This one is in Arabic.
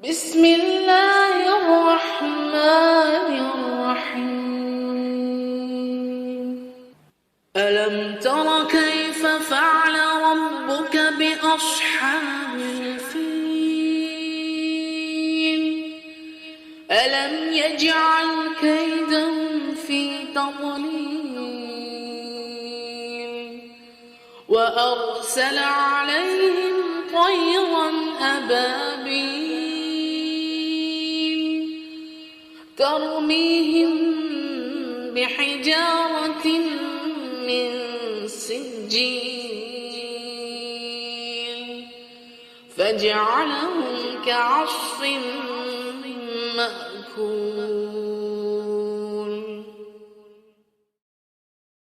بسم الله الرحمن الرحيم. ألم تر كيف فعل ربك بأصحاب الفيل؟ ألم يجعل كيدهم في تضليل وأرسل عليهم طيرا أبابيل ترميهم بحجارة من سجيل فجعلهم كعصف مأكول.